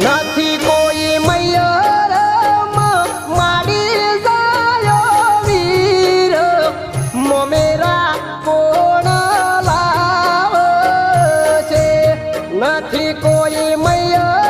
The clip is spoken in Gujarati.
નથી કોઈ મૈયર માડી જાયો વીર મોમેરા કોણ લાવે છે નથી કોઈ મૈયર